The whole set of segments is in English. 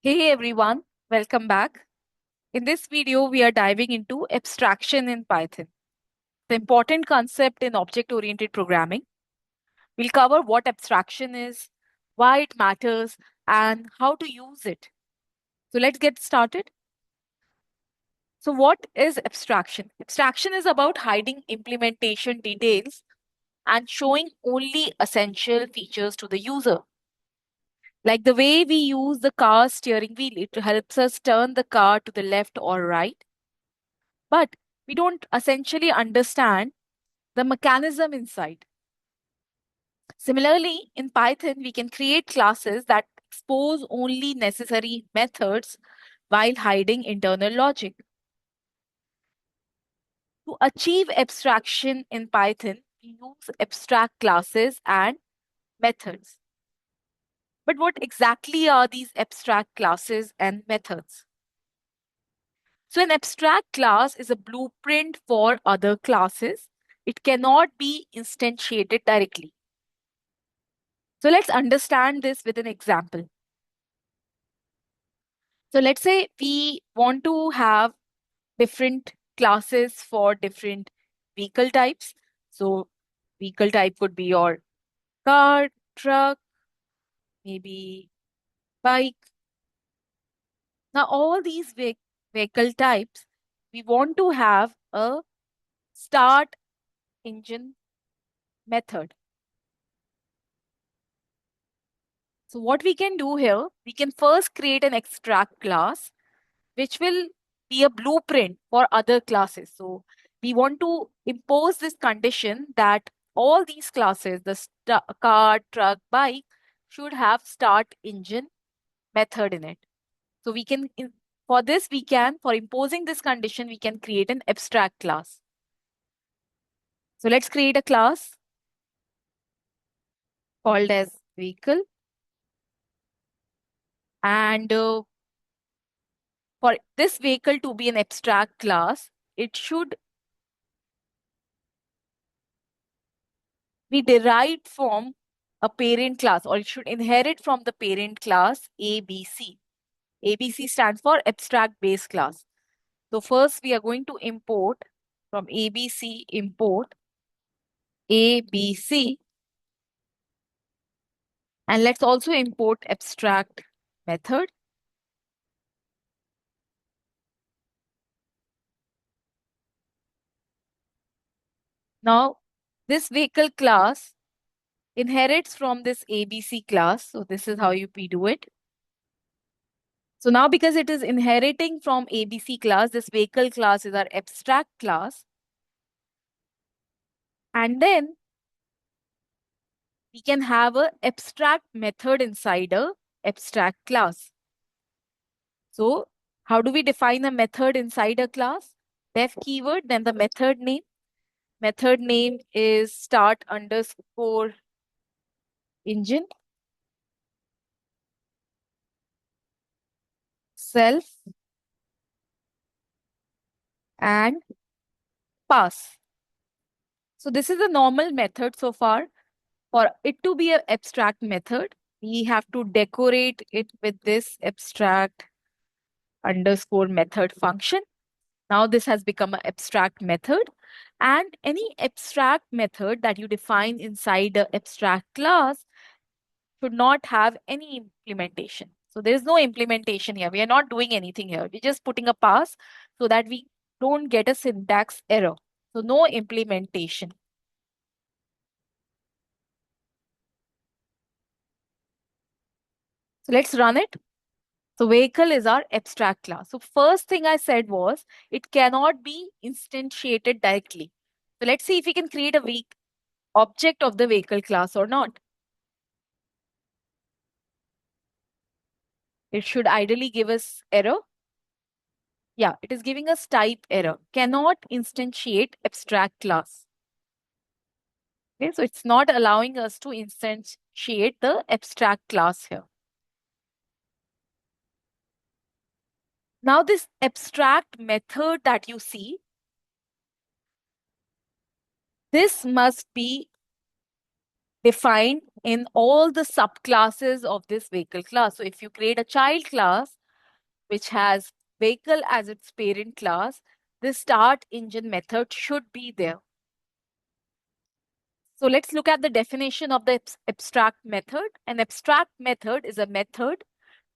Hey everyone, welcome back. In this video, we are diving into abstraction in Python, the important concept in object-oriented programming. We'll cover what abstraction is, why it matters, and how to use it. So let's get started. So what is abstraction? Abstraction is about hiding implementation details and showing only essential features to the user. Like the way we use the car steering wheel, it helps us turn the car to the left or right, but we don't essentially understand the mechanism inside. Similarly, in Python, we can create classes that expose only necessary methods while hiding internal logic. To achieve abstraction in Python, we use abstract classes and methods. But what exactly are these abstract classes and methods? So, an abstract class is a blueprint for other classes. It cannot be instantiated directly. So let's understand this with an example. So let's say we want to have different classes for different vehicle types. So vehicle type could be your car, truck, maybe bike. Now all these vehicle types, we want to have a start engine method. So what we can do here, we can first create an extract class which will be a blueprint for other classes. So we want to impose this condition that all these classes, the car, truck, bike, should have start engine method in it. So we can, for this, for imposing this condition, we can create an abstract class. So let's create a class called as vehicle. And for this vehicle to be an abstract class, it should be derived from a parent class, or it should inherit from the parent class ABC. ABC stands for abstract base class. So first we are going to import from ABC, import ABC, and let's also import abstract method. Now this vehicle class inherits from this ABC class. So this is how we do it. So now because it is inheriting from ABC class, this vehicle class is our abstract class. And then we can have a abstract method inside a abstract class. So how do we define a method inside a class? Def keyword, then the method name. Method name is start underscore engine, self, and pass. So this is a normal method so far. For it to be an abstract method, we have to decorate it with this abstract underscore method function. Now this has become an abstract method, and any abstract method that you define inside the abstract class should not have any implementation. So there is no implementation here. We are not doing anything here. We're just putting a pass so that we don't get a syntax error. So no implementation. So let's run it. So vehicle is our abstract class. So first thing I said was it cannot be instantiated directly. So let's see if we can create a object of the vehicle class or not. It should ideally give us error. Yeah, it is giving us type error. Cannot instantiate abstract class. Okay, so it's not allowing us to instantiate the abstract class here. Now this abstract method that you see, this must be defined in all the subclasses of this vehicle class. So if you create a child class which has vehicle as its parent class, the start engine method should be there. So let's look at the definition of the abstract method. An abstract method is a method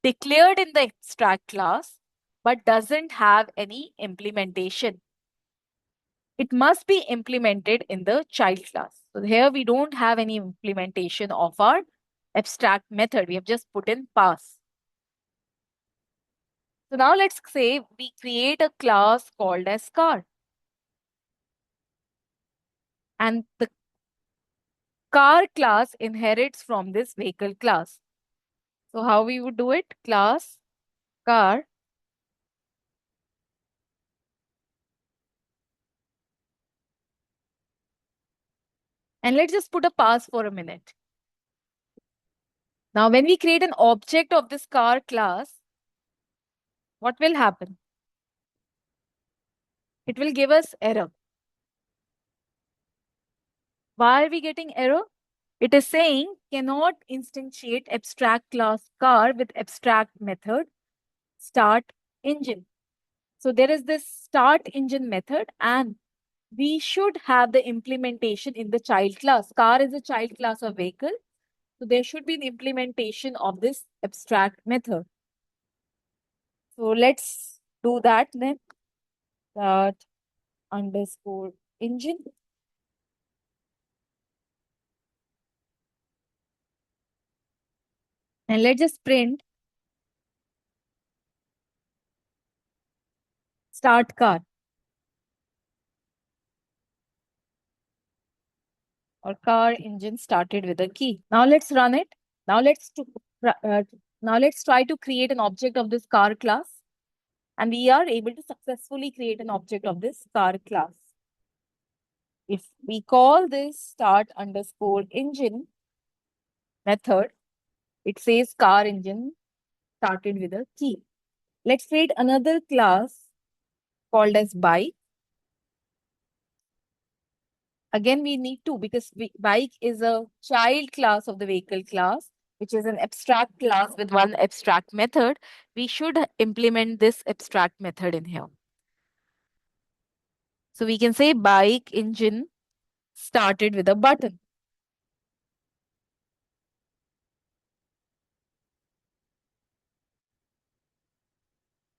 declared in the abstract class but doesn't have any implementation. It must be implemented in the child class. So here we don't have any implementation of our abstract method. We have just put in pass. So now let's say we create a class called as car. And the car class inherits from this vehicle class. So how we would do it? Class car. And let's just put a pass for a minute. Now when we create an object of this car class, what will happen? It will give us error. Why are we getting error? It is saying cannot instantiate abstract class car with abstract method start engine. So there is this start engine method and we should have the implementation in the child class. Car is a child class of vehicle. So there should be an implementation of this abstract method. So let's do that then. Start underscore engine. And let's just print start car or car engine started with a key. Now let's run it. Now uh, now let's try to create an object of this car class. And we are able to successfully create an object of this car class. If we call this start underscore engine method, it says car engine started with a key. Let's create another class called as bike. Again, we need to because bike is a child class of the vehicle class, which is an abstract class with one abstract method. We should implement this abstract method in here. So we can say bike engine started with a button.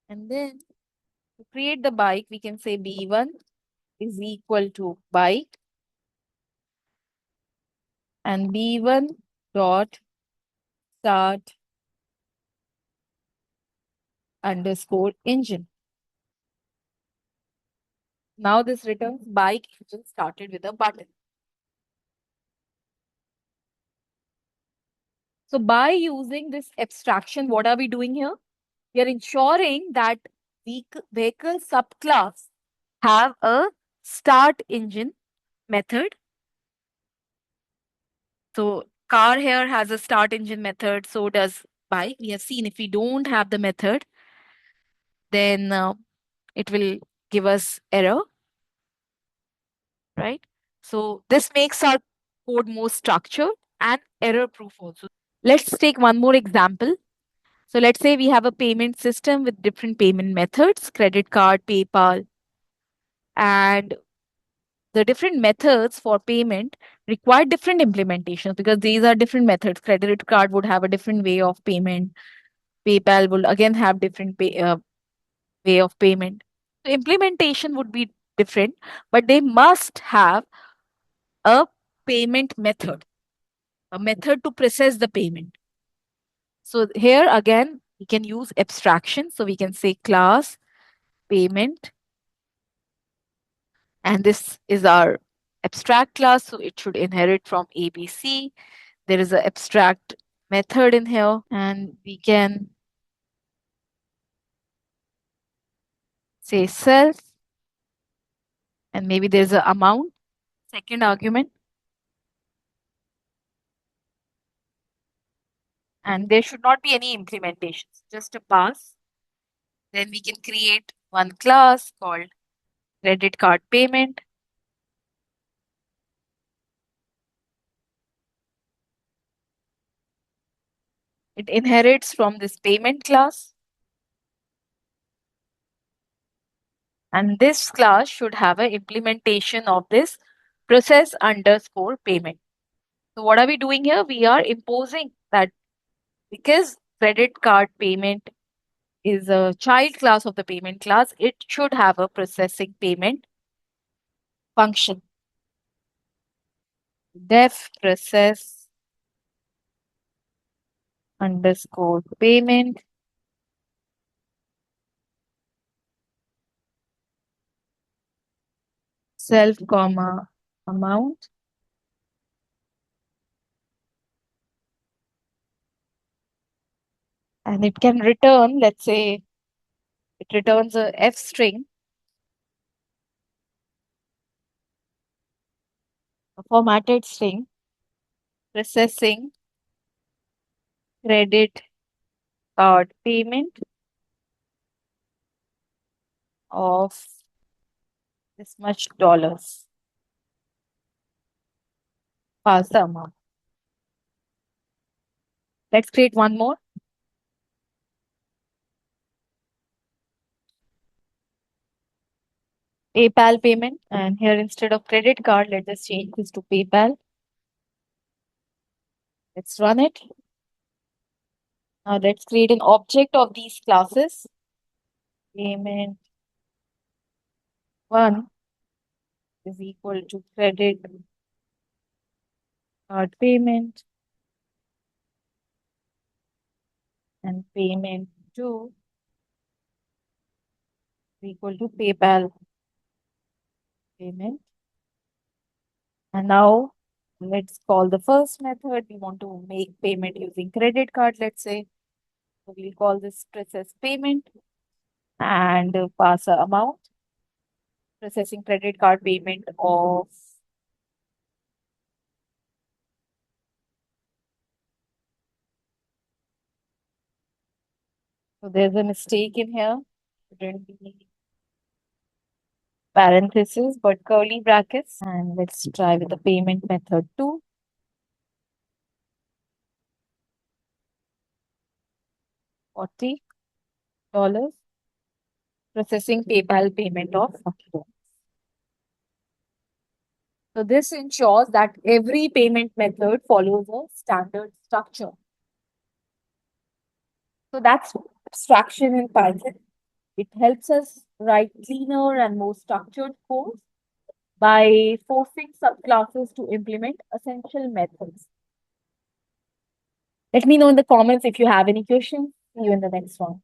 And then to create the bike, we can say B1 is equal to bike and B1 dot start underscore engine. Now this returns bike engine started with a button. So by using this abstraction, what are we doing here? We are ensuring that vehicle subclass have a start engine method. So car here has a start engine method. So does bike. We have seen if we don't have the method, then it will give us error, right? So this makes our code more structured and error proof also. Let's take one more example. So let's say we have a payment system with different payment methods, credit card, PayPal, and the different methods for payment require different implementations because these are different methods. Credit card would have a different way of payment. PayPal will again have different way of payment. So implementation would be different, but they must have a payment method, a method to process the payment. So here again, we can use abstraction. So we can say class payment, and this is our abstract class. So it should inherit from ABC. There is an abstract method in here, and we can say self, and maybe there's an amount, second argument, and there should not be any implementations, just a pass. Then we can create one class called credit card payment. It inherits from this payment class. And this class should have an implementation of this process underscore payment. So what are we doing here? We are imposing that because credit card payment is a child class of the payment class, it should have a processing payment function. Def process underscore payment self comma amount, and it can return, let's say it returns a F string, a formatted string, processing credit card payment of this much dollars. Pass the amount. Let's create one more. PayPal payment. And here instead of credit card, let's just change this to PayPal. Let's run it. Now let's create an object of these classes. Payment 1 is equal to credit card payment, and payment 2 is equal to PayPal payment. And now let's call the first method. We want to make payment using credit card, let's say. So we'll call this process payment and pass a amount. Processing credit card payment of so there's a mistake in here. Shouldn't be parentheses but curly brackets. And let's try with the payment method 2. $40. Processing PayPal payment of $40. So this ensures that every payment method follows a standard structure. So that's abstraction in Python. It helps us write cleaner and more structured code by forcing subclasses to implement essential methods. Let me know in the comments if you have any questions. See you in the next one.